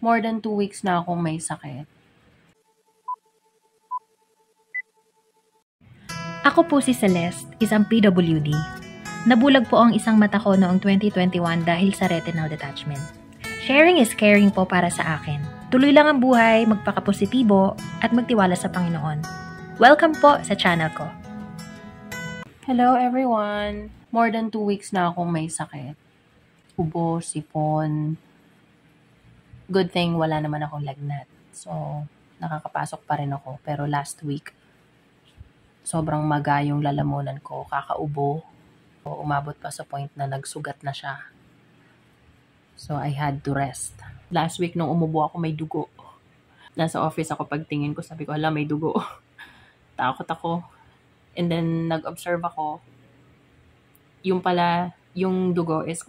More than 2 weeks na akong may sakit. Ako po si Celeste, isang PWD. Nabulag po ang isang mata ko noong 2021 dahil sa retinal detachment. Sharing is caring po para sa akin. Tuloy lang ang buhay, magpakapositibo, at magtiwala sa Panginoon. Welcome po sa channel ko. Hello everyone! More than 2 weeks na akong may sakit. Ubo, sipon. Good thing wala naman akong lagnat. So, nakakapasok pa rin ako. Pero last week, sobrang maga yung lalamunan ko, kakaubo. Umabot pa sa point na nagsugat na siya. So, I had to rest. Last week, nung umubo ako, may dugo. Nasa office ako, pagtingin ko, sabi ko, hala, may dugo. Takot ako. And then, nag-observe ako. Yung dugo is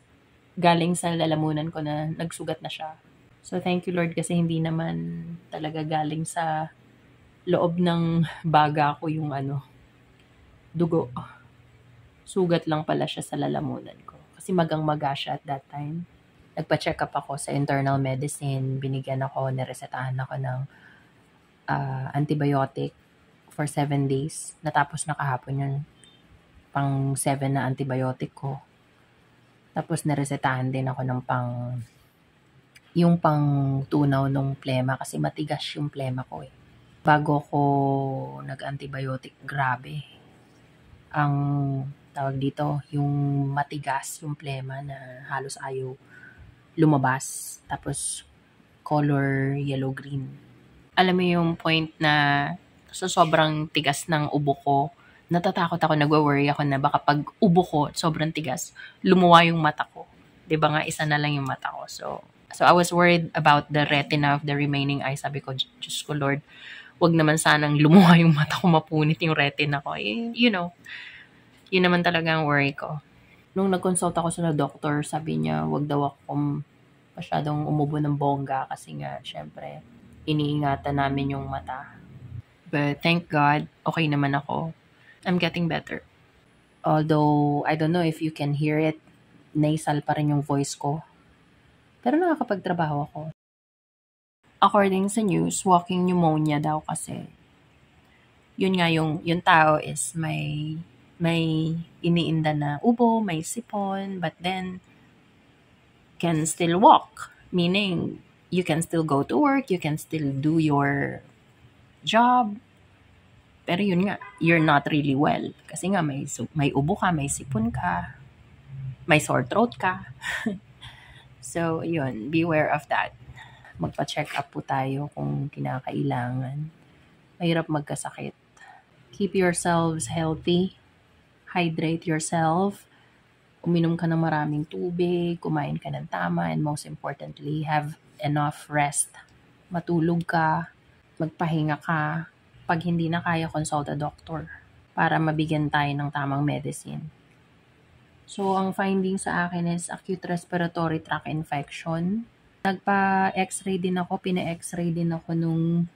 galing sa lalamunan ko na nagsugat na siya. So, thank you, Lord, kasi hindi naman talaga galing sa loob ng baga ko yung dugo. Sugat lang pala siya sa lalamunan ko. Kasi magang-maga siya at that time. Nagpa-check up ako sa internal medicine. Binigyan ako, niresetahan ako ng antibiotic for 7 days. Natapos na kahapon yun. Pang 7 na antibiotic ko. Tapos niresetahan din ako ng yung pang tunaw ng plema kasi matigas yung plema ko eh. Bago ko nag-antibiotic, grabe. Ang tawag dito, yung matigas yung plema na halos ayaw lumabas. Tapos color yellow-green. Alam mo yung point na sa sobrang tigas ng ubo ko, natatakot ako, nagwa-worry ako na baka pag ubo ko, sobrang tigas, lumuwa yung mata ko. 'Di ba nga, isa na lang yung mata ko. So I was worried about the retina of the remaining eye. Sabi ko, Diyos ko Lord, wag naman sanang lumuha yung mata ko, mapunit yung retina ko. You know, yun naman talaga ang worry ko. Nung nag-consult ako sa doctor, sabi niya, wag daw akong masyadong umubo ng bongga kasi nga, syempre, iniingatan namin yung mata. But thank God, okay naman ako. I'm getting better. Although, I don't know if you can hear it, nasal pa rin yung voice ko. Pero nakakapagtrabaho ako. According sa news, walking pneumonia daw kasi. Yun nga, yung tao is may iniinda na ubo, may sipon, but then can still walk. Meaning, you can still go to work, you can still do your job. Pero yun nga, you're not really well. Kasi nga, may ubo ka, may sipon ka, may sore throat ka. So, yun, beware of that. Magpa-check up po tayo kung kinakailangan. Mahirap magkasakit. Keep yourselves healthy. Hydrate yourself. Uminom ka ng maraming tubig, kumain ka ng tama, and most importantly, have enough rest. Matulog ka, magpahinga ka. Pag hindi na kaya, consult a doctor para mabigyan tayo ng tamang medicine. So, ang finding sa akin is acute respiratory tract infection. Nagpa-x-ray din ako, pina-x-ray din ako nung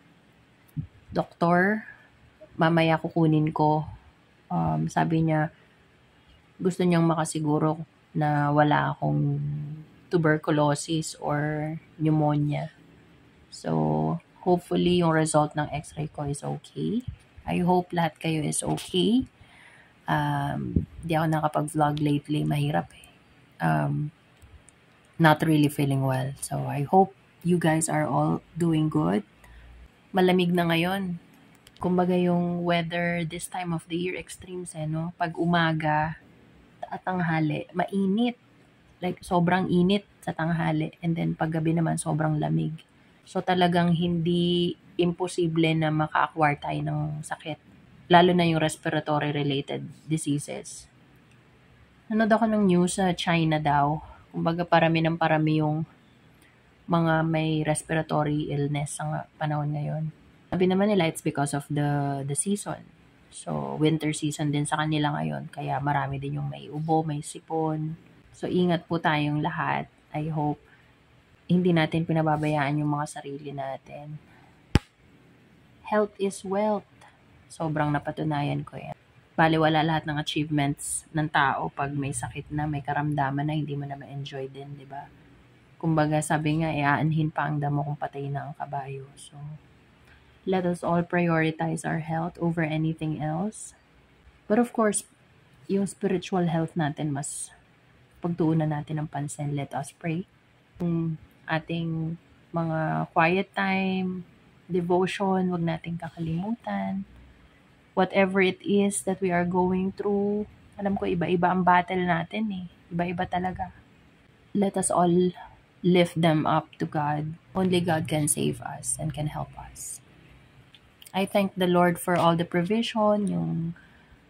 doktor. Mamaya kukunin ko. Sabi niya, gusto niyang makasiguro na wala akong tuberculosis or pneumonia. So, hopefully yung result ng x-ray ko is okay. I hope lahat kayo is okay. Di ako nakapag-vlog lately, mahirap eh. Not really feeling well. So, I hope you guys are all doing good. Malamig na ngayon. Kumbaga yung weather this time of the year, extremes no? Pag umaga at tanghali, mainit. Like, sobrang init sa tanghali. And then, paggabi naman, sobrang lamig. So, talagang hindi imposible na maka-acquire tayo ng sakit. Lalo na yung respiratory-related diseases. Nanood ako ng news sa China daw. Kumbaga, parami yung mga may respiratory illness sa panahon ngayon. Sabi naman nila, it's because of the season. So, winter season din sa kanila ngayon. Kaya marami din yung may ubo, may sipon. So, ingat po tayong lahat. I hope hindi natin pinababayaan yung mga sarili natin. Health is wealth. Sobrang napatunayan ko yan. Baliwala lahat ng achievements ng tao pag may sakit na, may karamdaman na hindi mo na ma-enjoy din, di ba? Kumbaga sabi nga, aanhin pa ang damo kung patay na ang kabayo. So, let us all prioritize our health over anything else. But of course, yung spiritual health natin mas pagtuunan natin ng pansin. Let us pray. Yung ating mga quiet time, devotion, wag nating kakalimutan. Whatever it is that we are going through, alam ko iba-iba ang battle natin eh. Iba-iba talaga. Let us all lift them up to God. Only God can save us and can help us. I thank the Lord for all the provision, yung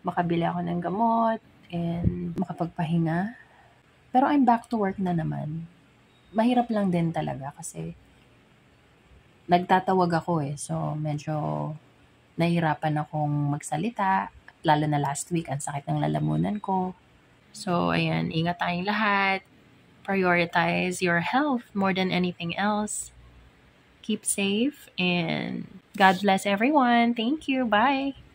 makabili ako ng gamot and makapagpahinga. Pero I'm back to work na naman. Mahirap lang din talaga kasi nagtatawag ako eh. So, medyo nahihirapan akong magsalita. Lalo na last week, ang sakit ng lalamunan ko. So, ayan, ingat tayong lahat. Prioritize your health more than anything else. Keep safe and God bless everyone. Thank you. Bye.